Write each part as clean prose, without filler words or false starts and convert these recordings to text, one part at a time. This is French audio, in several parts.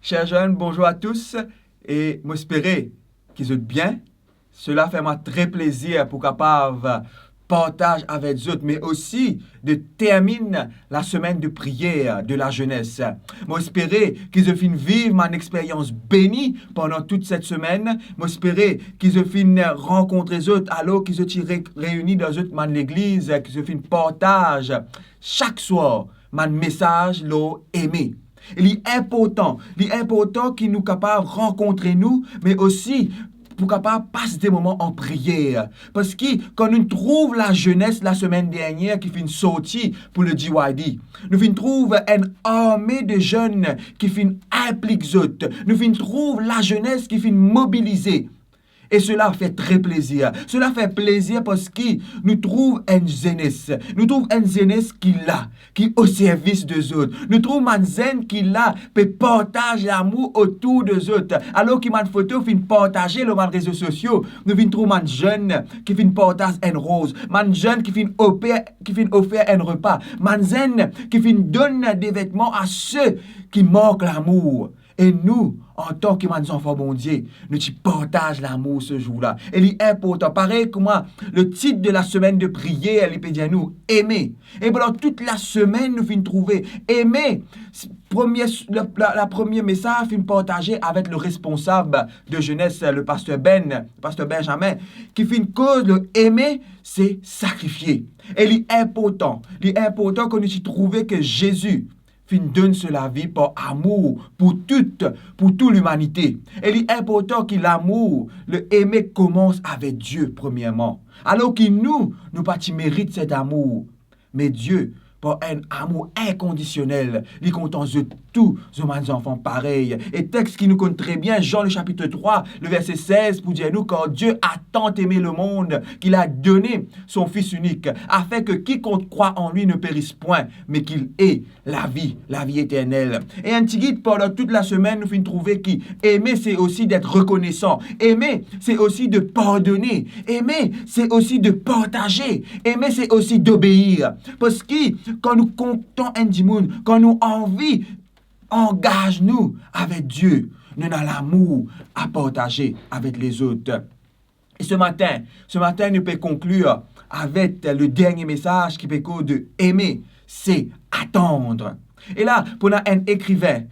Chers jeunes, bonjour à tous et m'espérer qu'ils êtes bien. Cela fait moi très plaisir pour capable partage avec les autres, mais aussi de terminer la semaine de prière de la jeunesse. M'espérer qu'ils aient vivre mon expérience bénie pendant toute cette semaine. M'espérer qu'ils aient rencontrer les autres alors qu'ils aient réunis dans l'église, qu'ils aient partage chaque soir mon message l'ont aimé. Il est important qu'il nous capable de rencontrer nous, mais aussi pour capable passer des moments en prière. Parce que quand nous trouvons la jeunesse la semaine dernière qui fait une sortie pour le GYD, nous trouvons une armée de jeunes qui fait impliquer autres. Nous trouvons la jeunesse qui fait mobiliser. Et cela fait très plaisir. Cela fait plaisir parce que nous trouvons une jeunesse. Nous trouvons une jeunesse qui est au service des autres. Nous trouvons une jeunesse qui peut partager l'amour autour des autres. Alors qu'il y a une photo qui partager sur les réseaux sociaux, nous trouvons un jeune qui fait partager une rose. Un jeune qui fait offrir un repas. Un jeune qui fait donner des vêtements à ceux qui manquent l'amour. Et nous, en tant qu'enfants bon Dieu, nous partageons l'amour ce jour-là. Et il est important. Pareil que moi, le titre de la semaine de prière, il peut dire nous, aimer. Et pendant toute la semaine, nous finissons trouver aimer. La première message, finit partager avec le responsable de jeunesse, le pasteur Benjamin, qui fait une cause, le aimer, c'est sacrifier. Et il est important que nous trouvions que Jésus donne la vie par amour pour toute l'humanité. Et il est important que l'amour, le aimer commence avec Dieu premièrement. Alors que nous pas mérite cet amour. Mais Dieu, par un amour inconditionnel, il contente de tous les enfants pareils. Et texte qui nous compte très bien, Jean le chapitre 3, le verset 16, pour dire nous, quand Dieu a tant aimé le monde, qu'il a donné son Fils unique, afin que quiconque croit en lui ne périsse point, mais qu'il ait la vie éternelle. Et un petit guide pendant toute la semaine, nous finissons trouver qu'aimer, c'est aussi d'être reconnaissant. Aimer, c'est aussi de pardonner. Aimer, c'est aussi de partager. Aimer, c'est aussi d'obéir. Parce que quand nous comptons un monde, quand nous envie, engage-nous avec Dieu. Nous avons l'amour à partager avec les autres. Et ce matin, nous pouvons conclure avec le dernier message qui peut de aimer, c'est attendre. Et là, pour un écrivain,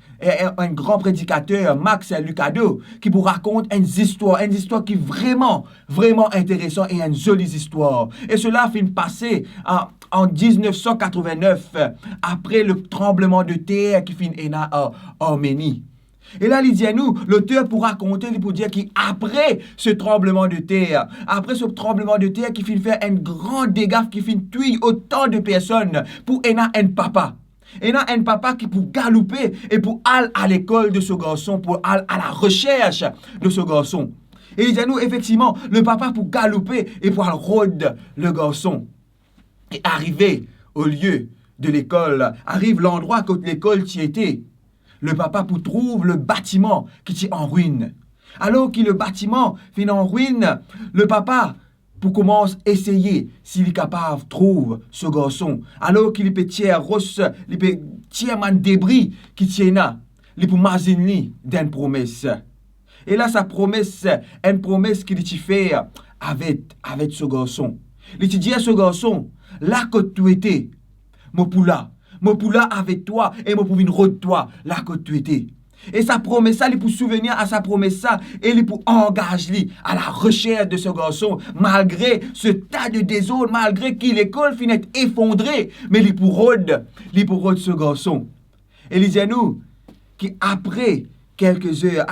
un grand prédicateur, Max Lucado, qui vous raconte une histoire qui est vraiment, vraiment intéressante et une jolie histoire. Et cela finit passer en 1989, après le tremblement de terre qui finit en Arménie. Et là, il dit à nous, l'auteur pour raconter, il pour dire qu'après ce tremblement de terre, qui finit faire un grand dégât, qui finit tuer autant de personnes, pour un papa. Et là, un papa qui pour galoper et pour aller à l'école de ce garçon, pour aller à la recherche de ce garçon. Et il dit à nous, effectivement, le papa pour galoper et pour aller rôder le garçon. Et arriver au lieu de l'école, arrive l'endroit où l'école y était. Le papa pour trouver le bâtiment qui est en ruine. Alors que le bâtiment finit en ruine, le papa pour commencer à essayer s'il est capable de trouver ce garçon. Alors qu'il peut tirer un débris qui tient là, il peut imaginer d'une promesse. Et là, sa promesse, une promesse qu'il fait avec ce garçon. Il dit à ce garçon, là que tu étais, mon poula avec toi et mon pouvine rôde toi, là que tu étais. Et sa promesse, il pour souvenir à sa promesse, et il pour engager à la recherche de ce garçon, malgré ce tas de désordre, malgré que l'école finit effondrée, mais il pour rôde ce garçon. Et il dit à nous qu'après quelques heures,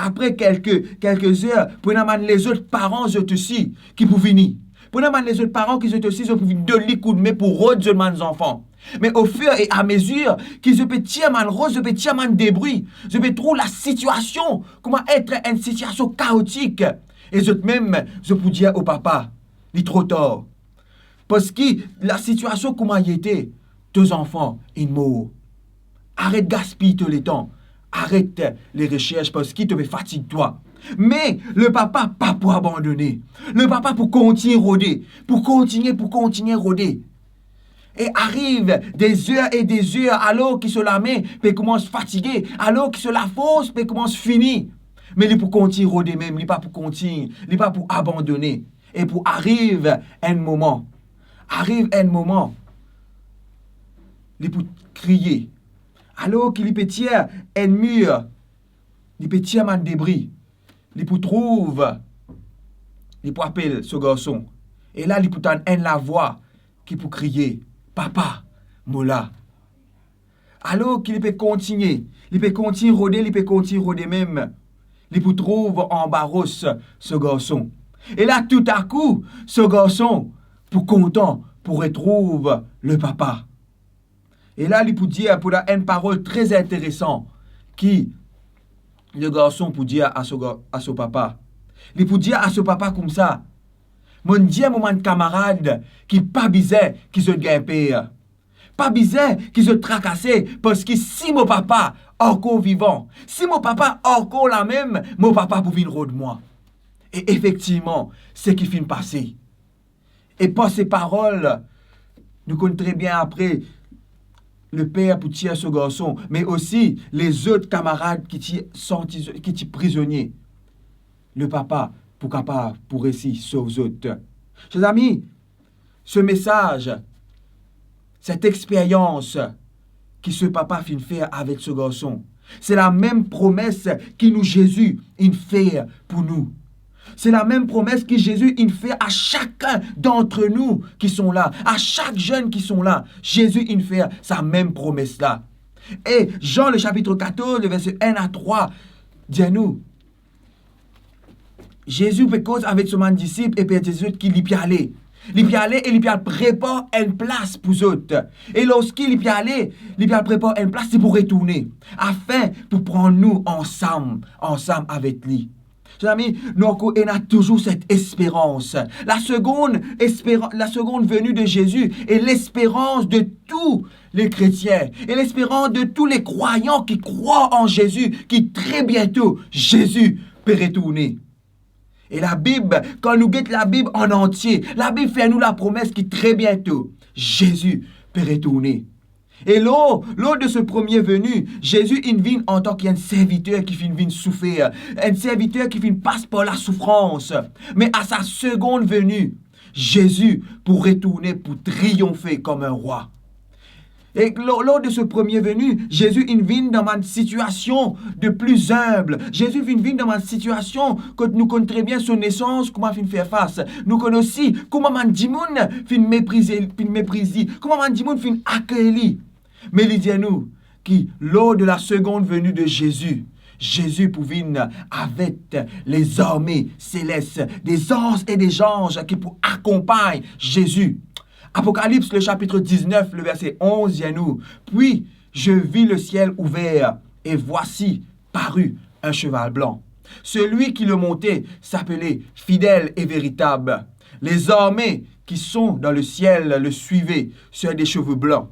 pour nous les autres parents aussi qui pour venir. Pour nous les autres parents qui sont aussi pour donner coup de main pour rôder les enfants. Mais au fur et à mesure qu'ils peuvent tirer man rose, je peux tirer man débris, je peux trouver la situation, comment être une situation chaotique. Et je même, je peux dire au papa, il est trop tard. Parce que la situation, comment il était, deux enfants, ils mourent. Arrête de gaspiller tout le temps. Arrête les recherches parce qu'il te fatigue toi. Mais le papa, pas pour abandonner. Le papa pour continuer à rôder. Pour continuer à rôder. Et arrive des heures alors qu'il se la met, puis commence fatigué, alors qu'il se la force, puis commence fini. Mais il pour continuer rôder même, il pas pour continuer, il pas pour abandonner. Et pour arrive un moment, il pour crier. Alors qu'il peut tirer un mur, il peut tirer un débris, il pour trouve, il pour appeler ce garçon. Et là, il peut entendre la voix qui peut crier. Papa, Mola. Alors qu'il peut continuer rôder, il peut continuer rôder même. Il peut trouver embarrasse ce garçon. Et là, tout à coup, ce garçon, pour content, pour retrouver le papa. Et là, il peut dire, pour une parole très intéressante, qui le garçon peut dire à ce papa. Il peut dire à ce papa comme ça. Mon Dieu, mon camarade, qui pas bizarre, qui se gagne. Pas bizarre, qui se tracasse, parce que si mon papa encore vivant, si mon papa encore la même, mon papa pour venir de moi. Et effectivement, c'est qui finit passer. Et par ces paroles, nous connaissons très bien après le père pour tirer ce garçon, mais aussi les autres camarades qui sont prisonniers. Le papa pour capable pour réussir sauver les autres. Chers amis, ce message, cette expérience que ce papa finit faire avec ce garçon, c'est la même promesse que nous Jésus fait pour nous. C'est la même promesse que Jésus fait à chacun d'entre nous qui sont là, à chaque jeune qui sont là. Jésus fait sa même promesse là. Et Jean le chapitre 14, le verset 1 à 3, dit-nous, Jésus peut cause avec son disciple et puis des autres qui lui aller. Il peut aller et il peut préparer une place pour les autres. Et lorsqu'il peut aller, il peut préparer une place pour retourner, afin pour prendre nous ensemble avec lui. Chers amis, nous avons toujours cette espérance. La seconde venue de Jésus est l'espérance de tous les chrétiens et l'espérance de tous les croyants qui croient en Jésus, qui très bientôt, Jésus peut retourner. Et la Bible, quand nous guettons la Bible en entier, la Bible fait à nous la promesse qui très bientôt, Jésus peut retourner. Et lors de ce premier venu, Jésus vient en tant qu'un serviteur qui vient souffrir, un serviteur qui passe par la souffrance. Mais à sa seconde venue, Jésus pour retourner, pour triompher comme un roi. Et lors de ce premier venu, Jésus vient dans une situation de plus humble. Jésus vient dans une situation que nous connaissons très bien son naissance, comment il fait face. Nous connaissons aussi comment Mandimoun fait mépriser, comment Mandimoun fait accueillir. Mais il dit à nous que lors de la seconde venue de Jésus, Jésus pour venir avec les armées célestes, des anges et des anges qui pour accompagner Jésus. Apocalypse, le chapitre 19, le verset 11, dit à nous, « Puis je vis le ciel ouvert, et voici parut un cheval blanc. Celui qui le montait s'appelait Fidèle et Véritable. Les armées qui sont dans le ciel le suivaient sur des cheveux blancs.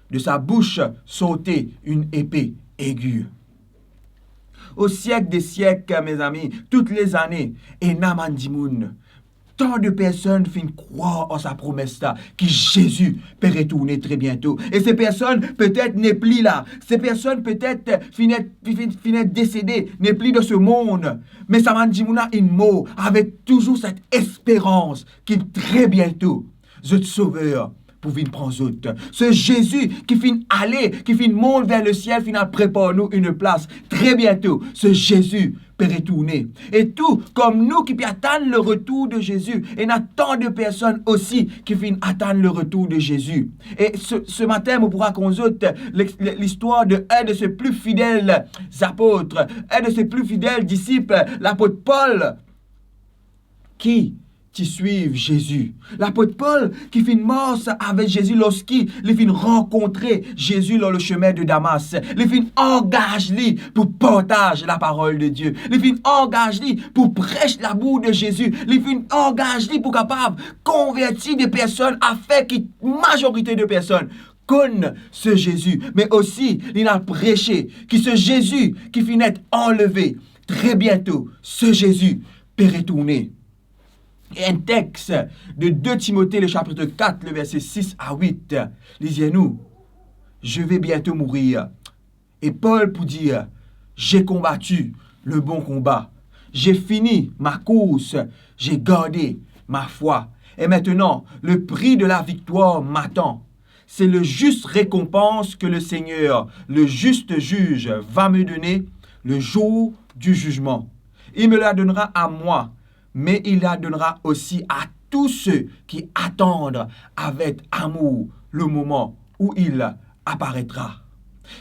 De sa bouche sautait une épée aiguë. » Au siècle des siècles, mes amis, toutes les années, et Namandimoun, tant de personnes finissent croire en sa promesse-là, que Jésus peut retourner très bientôt. Et ces personnes, peut-être, n'est plus là. Ces personnes, peut-être, finissent décédées, n'est plus de ce monde. Mais Samandimouna, il mot avec toujours cette espérance qu'il très bientôt, le Sauveur, pour venir prendre autres. Ce Jésus qui finit aller, qui finit monter vers le ciel, finit prépare nous une place. Très bientôt, ce Jésus peut retourner. Et tout comme nous qui attendons le retour de Jésus. Et il y a tant de personnes aussi qui finissent attendre le retour de Jésus. Et ce matin, on pourra consulter l'histoire de un de ses plus fidèles apôtres, un de ses plus fidèles disciples, l'apôtre Paul, qui suivent Jésus. L'apôtre Paul qui finit mort avec Jésus lorsqu'il finit rencontrer Jésus dans le chemin de Damas. Il finit engage lui pour partager la parole de Dieu. Il finit engage lui pour prêcher l'amour de Jésus. Il finit engage lui pour capable convertir des personnes afin que majorité de personnes connaissent ce Jésus. Mais aussi, il a prêché que ce Jésus qui finit être enlevé très bientôt, ce Jésus peut retourner. un texte de 2 Timothée, le chapitre 4, le verset 6 à 8. Lisez-nous. Je vais bientôt mourir. Et Paul pour dire, j'ai combattu le bon combat. J'ai fini ma course. J'ai gardé ma foi. Et maintenant, le prix de la victoire m'attend. C'est le juste récompense que le Seigneur, le juste juge, va me donner le jour du jugement. Il me la donnera à moi, mais il la donnera aussi à tous ceux qui attendent avec amour le moment où il apparaîtra.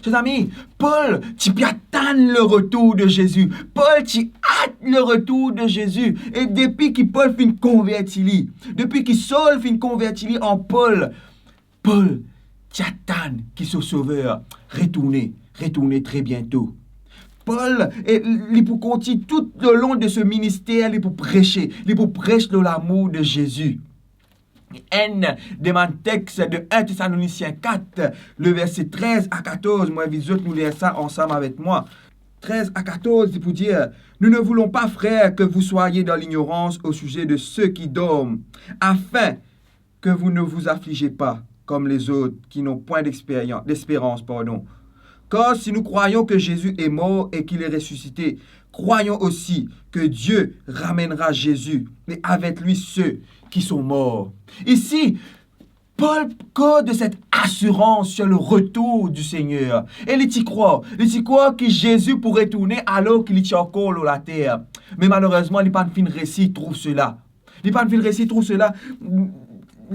Chers amis, Paul, tu peux attendre le retour de Jésus. Paul, tu hâtes le retour de Jésus. Et depuis que Paul fin converti, depuis que Saul fin converti en Paul, tu attends qu'il soit sauveur retourner très bientôt. Paul, il pour continuer tout le long de ce ministère, il pour prêcher de l'amour de Jésus. Un de mon texte de 1 Thessaloniciens 4, le verset 13 à 14, moi, vous autres, nous lisons ça ensemble avec moi. 13 à 14, c'est pour dire, nous ne voulons pas, frères, que vous soyez dans l'ignorance au sujet de ceux qui dorment, afin que vous ne vous affligez pas, comme les autres qui n'ont point d'espérance. Car si nous croyons que Jésus est mort et qu'il est ressuscité, croyons aussi que Dieu ramènera Jésus, et avec lui ceux qui sont morts. Ici, Paul code de cette assurance sur le retour du Seigneur. Et il y croit que Jésus pourrait tourner alors qu'il est encore sur la terre. Mais malheureusement, il n'y a pas de fin récit trouve cela.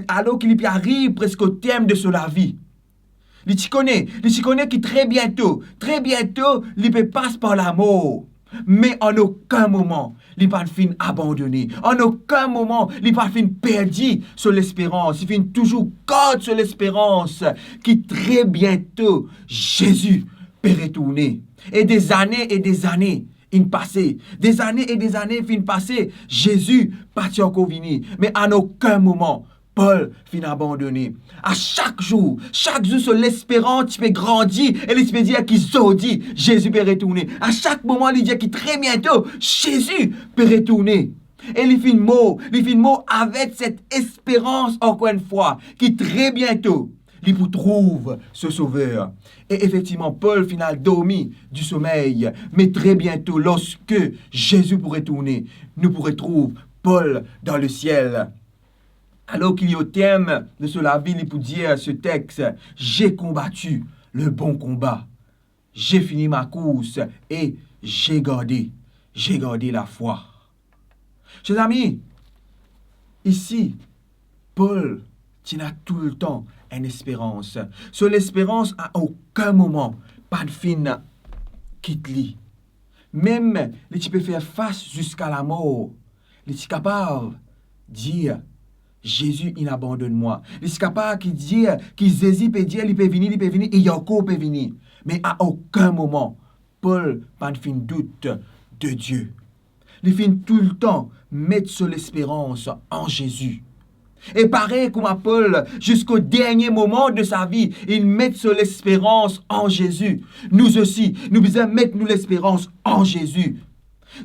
Alors qu'il arrive presque au terme de la vie. Il connaît que très bientôt, il peut passer par la mort. Mais en aucun moment, il pas fin abandonné. En aucun moment, il pas fin perdu sur l'espérance. Il fin toujours garde sur l'espérance qui très bientôt, Jésus peut retourner. Et des années, il passé. Des années, fin passé. Jésus parti encore venir. Mais en aucun moment, Paul fin abandonné. À chaque jour sur l'espérance, tu peux grandir et il peut dire qu'il dit Jésus peut retourner. À chaque moment, il dit que très bientôt, Jésus peut retourner. Et il fin mot avec cette espérance encore une fois, qui très bientôt, il vous trouve ce sauveur. Et effectivement, Paul final dormi du sommeil, mais très bientôt, lorsque Jésus pourrait tourner, nous pourrons trouver Paul dans le ciel. Alors qu'il y a au terme de cela, il peut dire ce texte, j'ai combattu le bon combat, j'ai fini ma course et j'ai gardé la foi. Chers amis, ici, Paul tient tout le temps une espérance. Sur l'espérance, à aucun moment, pas de fin quitte lui. Même, tu peux faire face jusqu'à la mort. Tu es capable de dire, Jésus, il abandonne moi. Il est capable de dire, qu'il Jésus peut dire, il peut venir, et Yacob peut venir. Mais à aucun moment, Paul pas de fin doute de Dieu. Il finit tout le temps mettre sur l'espérance en Jésus. Et pareil comme à Paul, jusqu'au dernier moment de sa vie, il met sur l'espérance en Jésus. Nous aussi, nous devons mettre l'espérance en Jésus.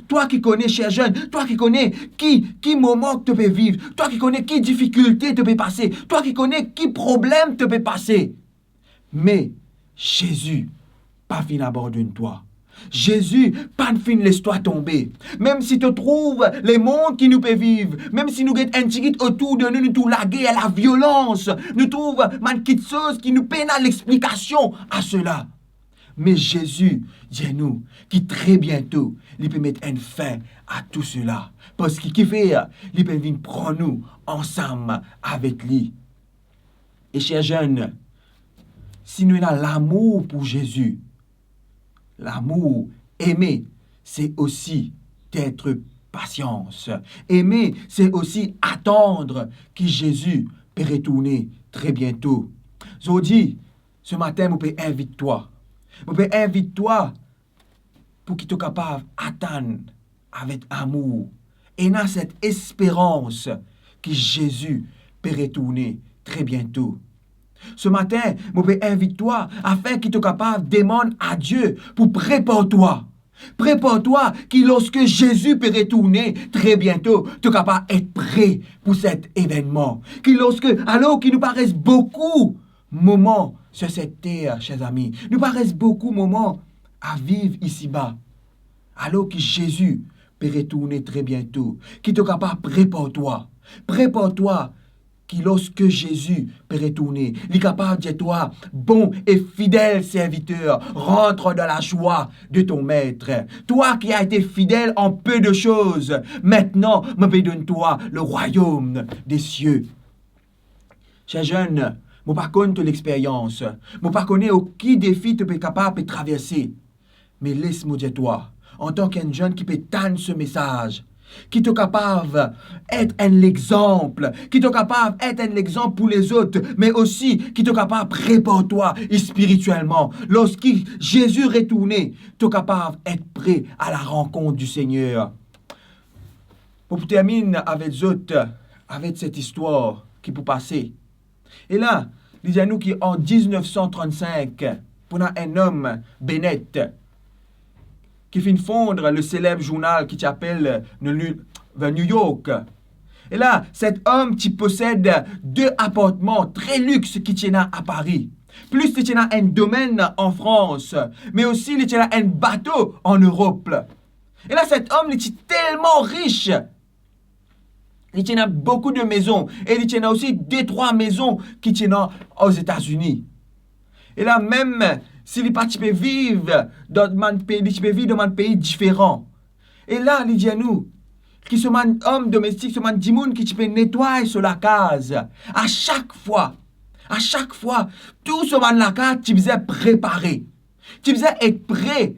Toi qui connais, cher jeune, toi qui connais qui moment tu peux vivre, toi qui connais qui difficulté tu peux passer, toi qui connais qui problème tu peux passer. Mais Jésus, pas fin abandonne toi. Jésus, pas de fin laisse-toi tomber. Même si tu trouves les mondes qui nous peuvent vivre, même si nous avons un autour de nous, nous tout laguer à la violence, nous trouvons quelque chose qui nous peine à l'explication à cela. Mais Jésus, dis-nous, qui très bientôt, il peut mettre un fin à tout cela. Parce qu'il fait, il peut venir prendre nous ensemble avec lui. Et chers jeunes, si nous avons l'amour pour Jésus, l'amour, aimer, c'est aussi d'être patience. Aimer, c'est aussi attendre que Jésus peut retourner très bientôt. Je dis, ce matin, je peux inviter toi. Je peux inviter toi pour qu'il soit capable d'attendre avec amour. Et dans cette espérance que Jésus peut retourner très bientôt. Ce matin, je peux inviter toi afin qu'il soit capable de demander à Dieu pour préparer toi. Prépare-toi que lorsque Jésus peut retourner très bientôt, tu es capable d'être prêt pour cet événement. Alors qu'il nous paraisse beaucoup de moments sur cette terre, chers amis, nous paraissent beaucoup de moments à vivre ici-bas. Alors que Jésus peut retourner très bientôt, qui te capable, prépare-toi. Prépare-toi qui lorsque Jésus peut retourner, il est capable de dire toi, bon et fidèle serviteur, rentre dans la joie de ton maître. Toi qui as été fidèle en peu de choses, maintenant, me donne-toi le royaume des cieux. Chers jeunes, je ne sais pas l'expérience, je ne sais pas aucun défi tu es capable de traverser. Mais laisse-moi dire toi, en tant qu'un jeune qui peut tendre ce message, qui est capable d'être un exemple, qui est capable d'être un exemple pour les autres, mais aussi qui est capable de préparer-toi spirituellement. Lorsque Jésus retourné, tu es capable d'être prêt à la rencontre du Seigneur. Pour terminer avec cette histoire qui peut passer. Et là, disons-nous qu'en 1935, pendant un homme, Bennett, qui fait fondre le célèbre journal qui s'appelle The New York. Et là, cet homme qui possède 2 appartements très luxe qui tiennent à Paris. Plus il tient un domaine en France, mais aussi il tient un bateau en Europe. Et là, cet homme il est tellement riche. Il tient beaucoup de maisons. Et il tient aussi 2-3 maisons qui tiennent aux États-Unis. Et là, même s'il peut vivre dans un pays différent. Et là, il dit à nous, qui sont homme domestique, ce man dimoun qui peut nettoyer sur la case. À chaque fois, tout ce man la case, tu faisais préparer. Tu faisais être prêt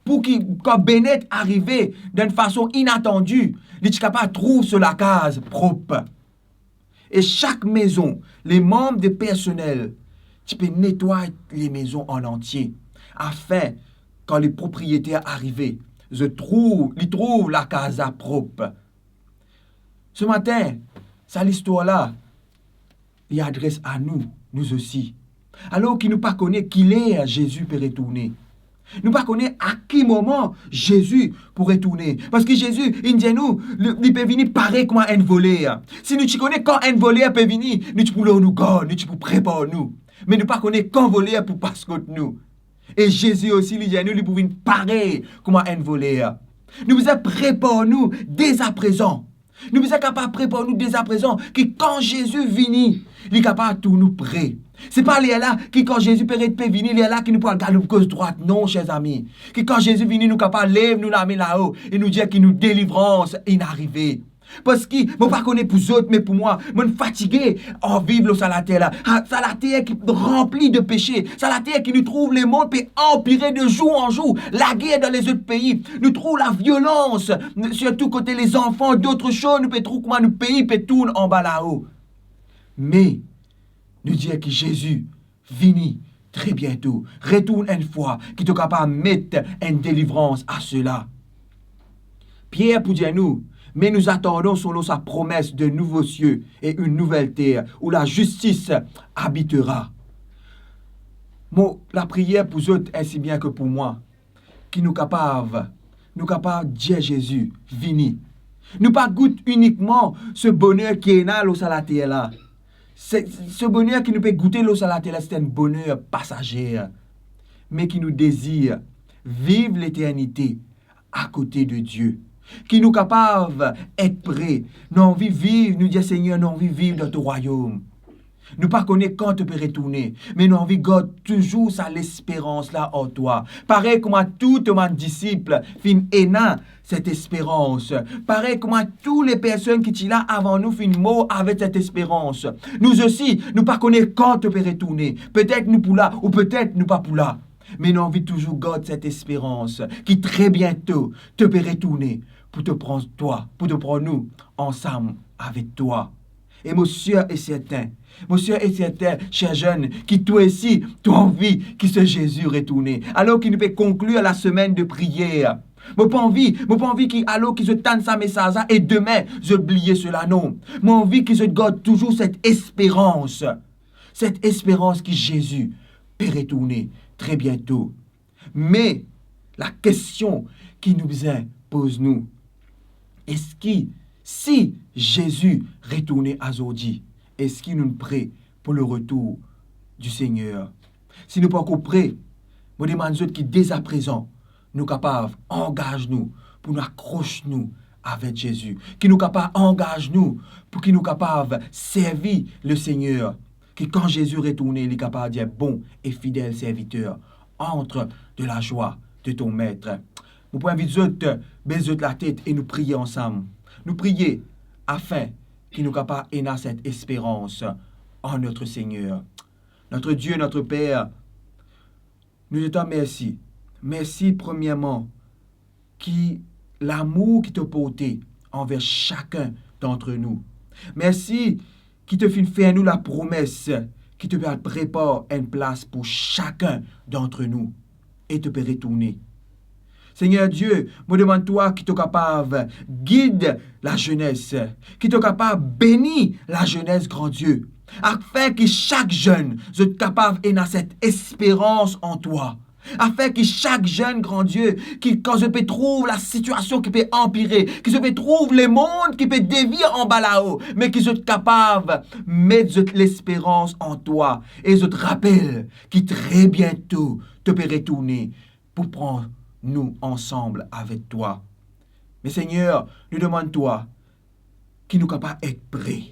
pour que quand Bennett arrivait d'une façon inattendue, il est capable de trouver sur la case propre. Et chaque maison, les membres du personnel, tu peux nettoyer les maisons en entier, afin, quand les propriétaires arrivent, ils trouvent la casa propre. Ce matin, c'est l'histoire-là, il adresse à nous aussi. Alors qu'il nous pas connaît qu'il est Jésus peut retourner. Nous pas connaît à quel moment Jésus pourrait retourner. Parce que Jésus, il dit nous, il peut venir pareil comme un voleur. Si nous connaissons quand un voleur peut venir, nous pouvons nous garder, nous pouvons préparer nous. Mais nous pas connaît quand voler pour passer contre nous. Et Jésus aussi, il dit à nous, il pouvait pareil comme un voleur. Nous vous préparons nous dès à présent. Nous sommes capables de préparer nous dès à présent que quand Jésus vient, il est capable de tout nous prêt. Ce n'est pas là que quand Jésus peut venir, il est là qui nous peut regarder gauche droite. Non, chers amis. Que quand Jésus vient, nous sommes capables de lever nous la main là-haut et nous dire qu'il nous délivrance est arrivée. Parce que, je ne pas connaître pour les autres, mais pour moi, je suis fatigué en vivre sur la terre là. C'est la terre qui est remplie de péchés. C'est la terre qui nous trouve le monde peut empirer de jour en jour. La guerre dans les autres pays. Nous trouvons la violence. Surtout côté les enfants, d'autres choses. Nous pouvons trouver comment nos pays peut tourner en bas là-haut. Mais, nous disons que Jésus finit très bientôt. Retourne une fois, qui est capable de mettre une délivrance à cela. Pierre pour dire nous, mais nous attendons selon sa promesse de nouveaux cieux et une nouvelle terre où la justice habitera. La prière pour eux ainsi bien que pour moi, qui nous capable de dire Jésus, vini. Nous pas goûter uniquement ce bonheur qui est là, sur la terre là. Ce bonheur qui nous peut goûter sur la terre là, c'est un bonheur passager, mais qui nous désire vivre l'éternité à côté de Dieu. Qui nous capable d'être prêts. Nous avons envie de vivre, nous disons Seigneur, nous avons envie de vivre dans ton royaume. Nous ne connaissons pas quand tu peux retourner, mais nous avons envie de garder toujours ça l'espérance là en toi. Pareil comme tous mes disciples fin énan cette espérance. Pareil comme toutes les personnes qui sont là avant nous fin mort avec cette espérance. Nous aussi, nous ne connaissons pas quand tu peux retourner. Peut-être nous pour là ou peut-être nous pas pour là. Mais nous avons envie de toujours garder cette espérance qui très bientôt te peut retourner pour te prendre toi, pour te prendre nous ensemble avec toi. Et mon sûr est certain, chers jeunes, qui toi aussi, tu as envie que ce Jésus retourne. Alors qu'il nous peut conclure la semaine de prière. Je n'ai pas envie alors qu'ils se tente sa message et demain, j'oublie cela, non. J'ai envie qu'ils se gardent toujours cette espérance que Jésus peut retourner très bientôt. Mais la question qui nous est, pose-nous. Est-ce que, si Jésus retournait aujourd'hui, est-ce qu'il nous prêt pour le retour du Seigneur? Si nous ne sommes pas prêts, je demande qui dès à présent, nous capables, engage-nous pour nous accrocher nous avec Jésus. Qui nous capables, engage-nous pour qu'il nous capables servir le Seigneur. Que quand Jésus retourne, il est capable de dire bon et fidèle serviteur, entre de la joie de ton maître. Nous pouvons inviter baiser la tête et nous prier ensemble. Nous prier afin qu'il nous capable d'avoir cette espérance en notre Seigneur. Notre Dieu, notre Père, nous te remercions. Merci premièrement qui l'amour qui te porté envers chacun d'entre nous. Merci qui te fait faire nous la promesse qui te prépare une place pour chacun d'entre nous et te peut retourner. Seigneur Dieu, me demande-toi qui t'es capable guide la jeunesse, qui t'es capable bénir la jeunesse, grand Dieu, afin que chaque jeune soit capable d'avoir cette espérance en toi. Afin que chaque jeune, grand Dieu, qui, quand je peux trouver la situation qui peut empirer, que je peux trouver le monde qui peut dévier en bas là-haut, mais qui soit capable de mettre l'espérance en toi. Et je te rappelle que très bientôt, tu peux retourner pour prendre nous ensemble avec toi. Mais Seigneur, nous demandons-toi qui nous capable d'être prêts,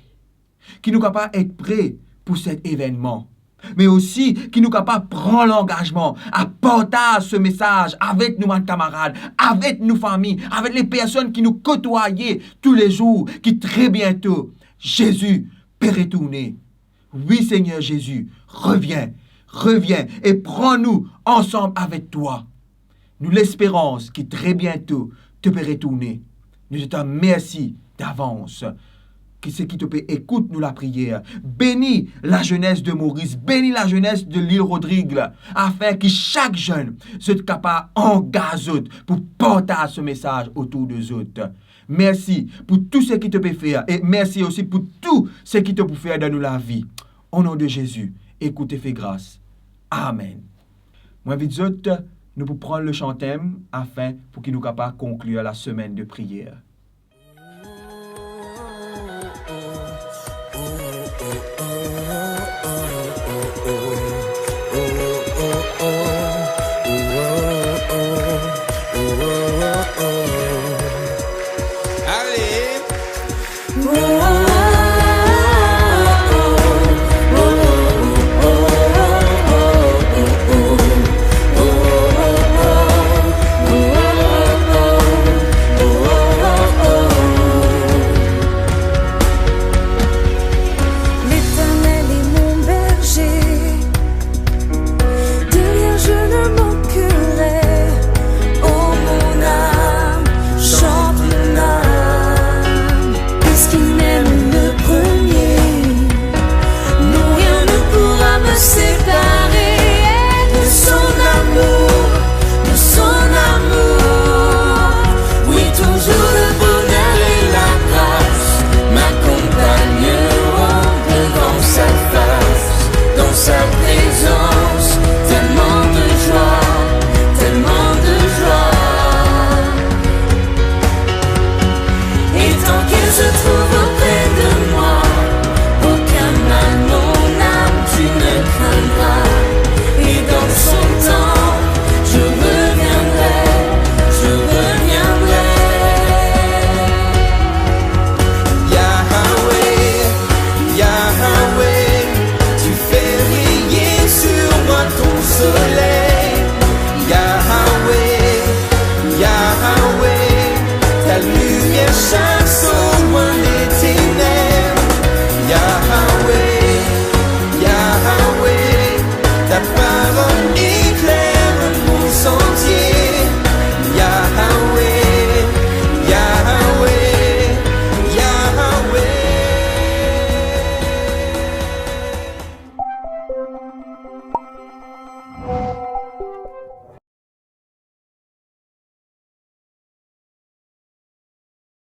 qui nous capable d'être prêts pour cet événement. Mais aussi qui nous capable de prendre l'engagement à partager ce message avec nos camarades, avec nos familles, avec les personnes qui nous côtoient tous les jours, qui très bientôt, Jésus peut retourner. Oui Seigneur Jésus, reviens et prends-nous ensemble avec toi. Nous l'espérons qui très bientôt te peut retourner. Nous te remercions d'avance. Que ce qui te peut, écoute-nous la prière. Bénis la jeunesse de Maurice, bénis la jeunesse de l'île Rodrigue, afin que chaque jeune soit capable d'engager pour partager ce message autour des autres. Merci pour tout ce qui te peut faire et merci aussi pour tout ce qui te peut faire dans la vie. Au nom de Jésus, écoute et fais grâce. Amen. Moi, vite, nous pouvons prendre le chantème afin pour qu'il nous capable de conclure la semaine de prière.